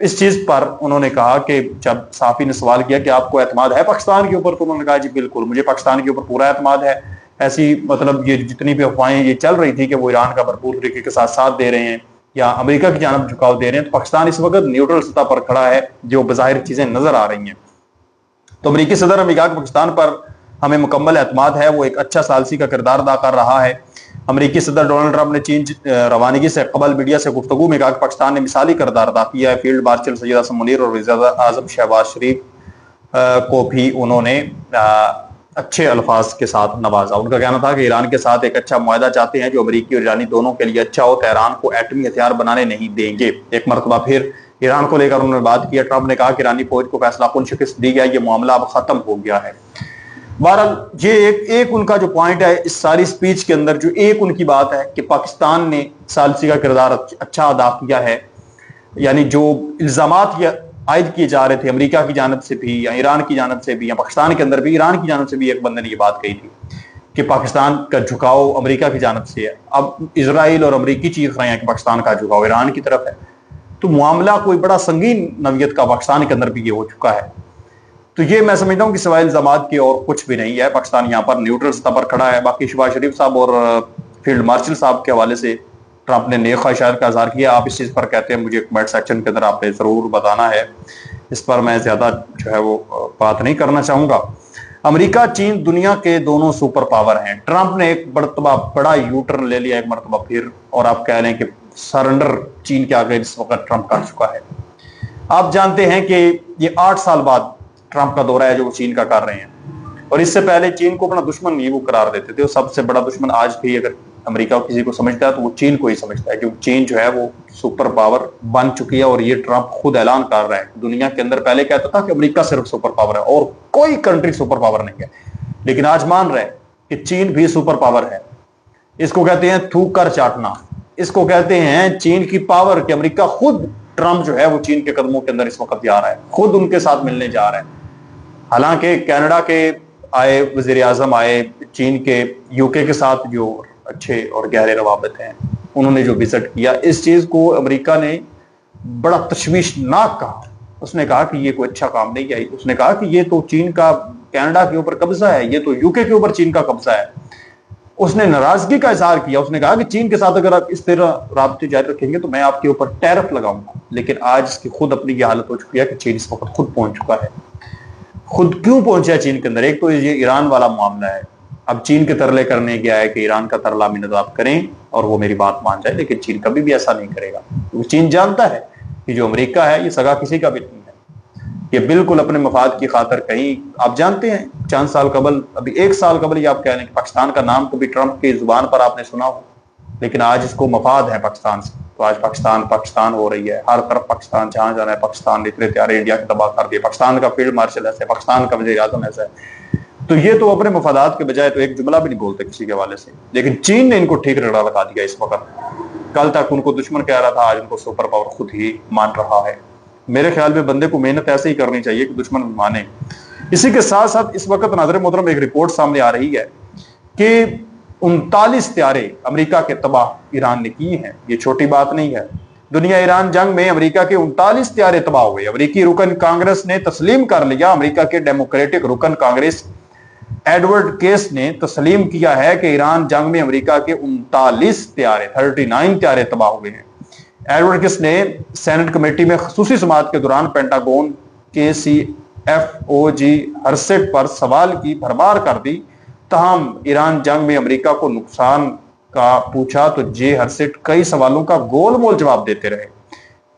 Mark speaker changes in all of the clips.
Speaker 1: اس چیز پر انہوں نے کہا کہ جب صحافی نے سوال کیا کہ آپ کو اعتماد ہے پاکستان کے اوپر، تو انہوں نے کہا جی بالکل مجھے پاکستان کے اوپر پورا اعتماد ہے. ایسی مطلب یہ جتنی بھی افواہیں یہ چل رہی تھی کہ وہ ایران کا بھرپور طریقے کے ساتھ دے رہے ہیں یا امریکہ کی جانب جھکاؤ دے رہے ہیں، تو پاکستان اس وقت نیوٹرل سطح پر کھڑا ہے جو بظاہر چیزیں نظر آ رہی ہیں. تو امریکی صدر نے کہا کہ پاکستان پر ہمیں مکمل اعتماد ہے، وہ ایک اچھا ثالثی کا کردار ادا کر رہا ہے. امریکی صدر ڈونلڈ ٹرمپ نے چین روانگی سے قبل میڈیا سے گفتگو میں کہا کہ پاکستان نے مثالی کردار ادا کیا ہے. فیلڈ مارشل سید حسن منیر اور وزیر اعظم شہباز شریف کو بھی انہوں نے اچھے الفاظ کے ساتھ نوازا. ان کا کہنا تھا کہ ایران کے ساتھ ایک اچھا معاہدہ چاہتے ہیں جو امریکی اور ایرانی دونوں کے لیے اچھا ہو. تہران کو ایٹمی ہتھیار بنانے نہیں دیں گے. ایک مرتبہ پھر ایران کو لے کر انہوں نے بات کیا. ٹرمپ نے کہا کہ ایرانی فوج کو فیصلہ کن شکست دی گیا، یہ معاملہ اب ختم ہو گیا ہے. بہرحال یہ ایک ان کا جو پوائنٹ ہے اس ساری سپیچ کے اندر، جو ایک ان کی بات ہے کہ پاکستان نے ثالثی کا کردار اچھا ادا کیا ہے. یعنی جو الزامات عائد کیے جا رہے تھے امریکہ کی جانب سے بھی یا ایران کی جانب سے بھی یا پاکستان کے اندر بھی، ایران کی جانب سے بھی ایک بندے نے یہ بات کہی تھی کہ پاکستان کا جھکاؤ امریکہ کی جانب سے ہے. اب اسرائیل اور امریکی چیخ رہے ہیں کہ پاکستان کا جھکاؤ ایران کی طرف ہے. تو معاملہ کوئی بڑا سنگین نوعیت کا پاکستان کے اندر بھی یہ ہو چکا ہے. تو یہ میں سمجھتا ہوں کہ سوائے الزامات کے اور کچھ بھی نہیں ہے. پاکستان یہاں پر نیوٹرل سطح پر کھڑا ہے. باقی شہباز شریف صاحب اور فیلڈ مارشل صاحب کے حوالے سے ٹرمپ نے نیک خواہشات کا اظہار کیا. آپ اس چیز پر کہتے ہیں مجھے کمنٹ سیکشن کے اندر آپ نے ضرور بتانا ہے. اس پر میں زیادہ جو ہے وہ بات نہیں کرنا چاہوں گا. امریکہ چین دنیا کے دونوں سپر پاور ہیں. ٹرمپ نے ایک مرتبہ بڑا یو ٹرن لے لیا ایک مرتبہ پھر، اور آپ کہہ لیں کہ سرنڈر چین کے آگے اس وقت ٹرمپ کر چکا ہے. آپ جانتے ہیں کہ یہ 8 سال بعد ٹرمپ کا دورہ ہے جو وہ چین کا کر رہے ہیں، اور اس سے پہلے چین کو اپنا دشمن نہیں وہ قرار دیتے تھے. اور سب سے بڑا دشمن آج بھی اگر امریکہ کسی کو سمجھتا ہے تو وہ چین کو ہی سمجھتا ہے، کیونکہ چین جو ہے وہ سپر پاور بن چکی ہے. اور یہ ٹرمپ خود اعلان کر رہا ہے. دنیا کے اندر پہلے کہتا تھا کہ امریکہ صرف سپر پاور ہے اور کوئی کنٹری سپر پاور نہیں ہے، لیکن آج مان رہے کہ چین بھی سپر پاور ہے. اس کو کہتے ہیں تھوک کر چاٹنا. اس کو کہتے ہیں چین کی پاور کہ امریکہ خود ٹرمپ جو ہے وہ چین کے قدموں کے اندر اس وقت جا رہا ہے، خود ان کے ساتھ ملنے جا رہا ہے. حالانکہ کینیڈا کے آئے وزیر اعظم آئے، چین کے یو کے ساتھ جو اچھے اور گہرے روابط ہیں انہوں نے جو وزٹ کیا، اس چیز کو امریکہ نے بڑا تشویشناک کہا. اس نے کہا کہ یہ کوئی اچھا کام نہیں ہے. اس نے کہا کہ یہ تو چین کا کینیڈا کے اوپر قبضہ ہے، یہ تو یو کے اوپر چین کا قبضہ ہے. اس نے ناراضگی کا اظہار کیا. اس نے کہا کہ چین کے ساتھ اگر آپ اس طرح رابطے جاری رکھیں گے تو میں آپ کے اوپر ٹیرف لگاؤں گا. لیکن آج اس کی خود اپنی یہ حالت ہو چکی ہے کہ چین اس وقت خود پہنچ چکا ہے. خود کیوں پہنچا ہے چین کے اندر؟ ایک تو یہ ایران والا معاملہ ہے. اب چین کے ترلے کرنے گیا ہے کہ ایران کا ترلا منظاب کریں اور وہ میری بات مان جائے، لیکن چین کبھی بھی ایسا نہیں کرے گا. چین جانتا ہے کہ جو امریکہ ہے یہ سگا کسی کا بھی نہیں ہے. یہ بالکل اپنے مفاد کی خاطر کہیں، آپ جانتے ہیں چند سال قبل، ابھی 1 سال قبل یہ آپ کہہ لیں کہ پاکستان کا نام کبھی ٹرمپ کی زبان پر آپ نے سنا ہو، لیکن آج اس کو مفاد ہے پاکستان سے. تو آج پاکستان ہو رہی ہے. ہر طرف پاکستان، جہاں جانا ہے پاکستان. اتنے پیارے انڈیا کے تباہ کر دیے. پاکستان کا فیلڈ مارشل ایسے، پاکستان کا وزیر اعظم ایسا ہے. تو یہ تو اپنے مفادات کے بجائے تو ایک جملہ بھی نہیں بولتے کسی کے حوالے سے. لیکن چین نے ان کو ٹھیک رگڑا لگا دیا اس وقت. کل تک ان کو دشمن کہہ رہا تھا، آج ان کو سپر پاور خود ہی مان رہا ہے. میرے خیال میں بندے کو محنت ایسے ہی کرنی چاہیے کہ دشمن مانے. اسی کے ساتھ ساتھ اس وقت ناظر محترم ایک رپورٹ سامنے آ رہی ہے کہ 39 طیارے امریکہ کے تباہ ایران نے کی ہیں. یہ چھوٹی بات نہیں ہے. دنیا ایران جنگ میں امریکہ کے 39 طیارے تباہ ہوئے. امریکی رکن کانگریس نے تسلیم کر لیا. امریکہ کے ڈیموکریٹک رکن کانگریس ایڈورڈ کیس نے تسلیم کیا ہے کہ ایران جنگ میں امریکہ کے 39 طیارے تباہ ہوئے ہیں. ایڈورڈ کیس نے سینٹ کمیٹی میں خصوصی سماعت کے دوران پینٹاگون کے CFOG ہرسٹ پر سوال کی بھرمار کر دی. تاہم ایران جنگ میں امریکہ کو نقصان کا پوچھا تو جے ہرسٹ کئی سوالوں کا گول مول جواب دیتے رہے.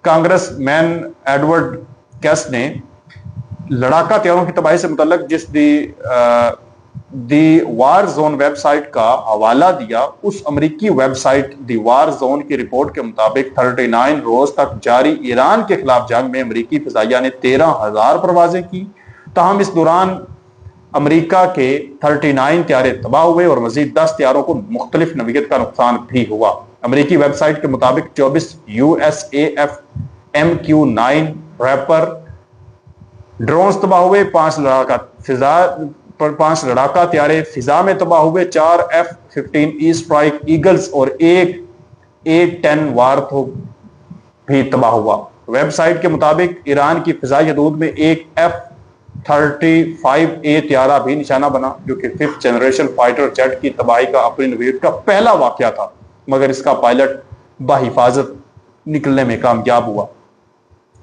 Speaker 1: کانگریس مین ایڈورڈ کیس نے لڑاکا طیاروں کی تباہی سے متعلق جس دی وار زون ویب سائٹ کا حوالہ دیا، اس امریکی ویب سائٹ دی وار زون کی رپورٹ کے مطابق 39 روز تک جاری ایران کے خلاف جنگ میں امریکی فضائیہ نے 13,000 پروازیں کی. تاہم اس دوران امریکہ کے 39 طیارے تباہ ہوئے اور مزید 10 طیاروں کو مختلف نوعیت کا نقصان بھی ہوا. امریکی ویب سائٹ کے مطابق 24 USAF MQ-9 ریپر ڈرونز تباہ ہوئے، 5 لڑاکا طیارے فضا میں تباہ ہوئے، 4 F-15E اسٹرائک ایگلز اور ایک A-10 وارتھوگ بھی تباہ ہوا. ویب سائٹ کے مطابق ایران کی فضائی حدود میں ایک F-35A طیارہ بھی نشانہ بنا، جو کہ 5th جنریشن فائٹر جیٹ کی تباہی کا اپنی نوعیت کا پہلا واقعہ تھا، مگر اس کا پائلٹ بحفاظت نکلنے میں کامیاب ہوا۔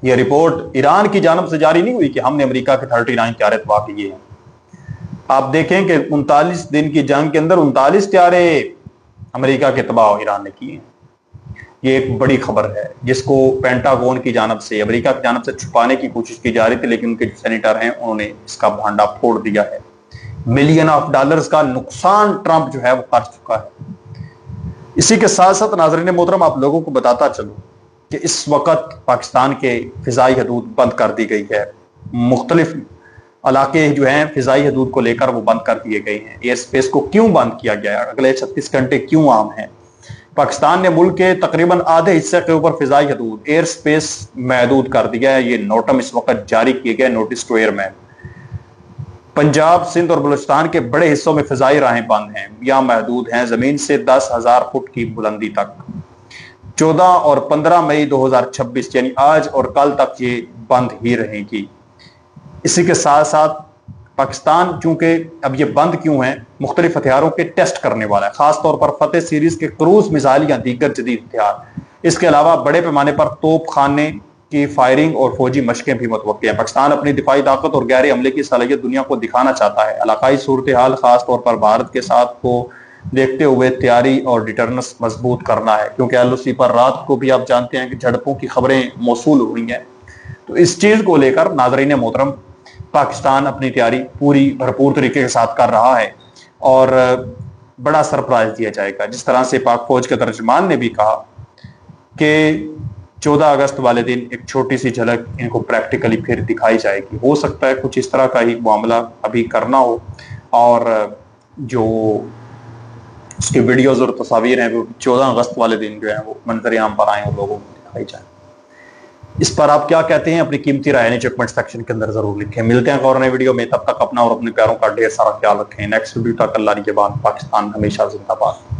Speaker 1: یہ رپورٹ ایران کی جانب سے جاری نہیں ہوئی کہ ہم نے امریکہ کے 39 طیارے تباہ کیے ہیں۔ آپ دیکھیں کہ 39 دن کی جنگ کے اندر 39 طیارے امریکہ کے تباہ ایران نے کیے ہیں۔ یہ ایک بڑی خبر ہے جس کو پینٹاگون کی جانب سے، امریکہ کی جانب سے چھپانے کی کوشش کی جا رہی تھی، لیکن ان کے جو سینیٹر ہیں انہوں نے اس کا بھانڈا پھوڑ دیا ہے۔ ملین آف ڈالرز کا نقصان ٹرمپ جو ہے وہ کر چکا ہے۔ اسی کے ساتھ ساتھ ناظرین محترم آپ لوگوں کو بتاتا چلوں کہ اس وقت پاکستان کے فضائی حدود بند کر دی گئی ہے۔ مختلف علاقے جو ہیں فضائی حدود کو لے کر وہ بند کر دیے گئے ہیں۔ ایئر سپیس کو کیوں بند کیا گیا ہے؟ اگلے 36 گھنٹے کیوں عام ہیں؟ پاکستان نے ملک کے تقریباً آدھے حصے کے اوپر فضائی حدود ایئر سپیس محدود کر دیا ہے۔ یہ نوٹم اس وقت جاری کیے گئے، نوٹس ٹو ایئر مین۔ پنجاب، سندھ اور بلوچستان کے بڑے حصوں میں فضائی راہیں بند ہیں یا محدود ہیں، زمین سے 10,000 فٹ کی بلندی تک۔ 14 اور 15 مئی 2026 یعنی آج اور کل تک یہ بند ہی رہے گی۔ اسی کے ساتھ ساتھ پاکستان چونکہ اب یہ بند کیوں ہیں، مختلف ہتھیاروں کے ٹیسٹ کرنے والا ہے، خاص طور پر فتح سیریز کے کروز میزائل یا دیگر جدید ہتھیار۔ اس کے علاوہ بڑے پیمانے پر توپ خانے کی فائرنگ اور فوجی مشقیں بھی متوقع ہیں۔ پاکستان اپنی دفاعی طاقت اور گہرے حملے کی صلاحیت دنیا کو دکھانا چاہتا ہے۔ علاقائی صورتحال خاص طور پر بھارت کے ساتھ کو دیکھتے ہوئے تیاری اور ڈیٹرنس مضبوط کرنا ہے، کیونکہ LOC پر رات کو بھی آپ جانتے ہیں کہ جھڑپوں کی خبریں موصول ہوئی ہیں۔ تو اس چیز کو لے کر ناظرین محترم پاکستان اپنی تیاری پوری بھرپور طریقے کے ساتھ کر رہا ہے اور بڑا سرپرائز دیا جائے گا۔ جس طرح سے پاک فوج کے ترجمان نے بھی کہا کہ 14 اگست والے دن ایک چھوٹی سی جھلک ان کو پریکٹیکلی پھر دکھائی جائے گی۔ ہو سکتا ہے کچھ اس طرح کا ہی معاملہ ابھی کرنا ہو اور جو اس کی ویڈیوز اور تصاویر ہیں وہ 14 اگست والے دن جو ہیں وہ منظر عام پر آئیں اور لوگوں کو دکھائی جائیں۔ اس پر آپ کیا کہتے ہیں؟ اپنی قیمتی رائے نیچے کمنٹ سیکشن کے اندر ضرور لکھیں۔ ملتے ہیں ایک اور نئے ویڈیو میں، تب تک اپنا اور اپنے پیاروں کا ڈھیر سارا خیال رکھیں۔ نیکسٹ ویڈیو تک اللہ نگہبان۔ پاکستان ہمیشہ زندہ باد۔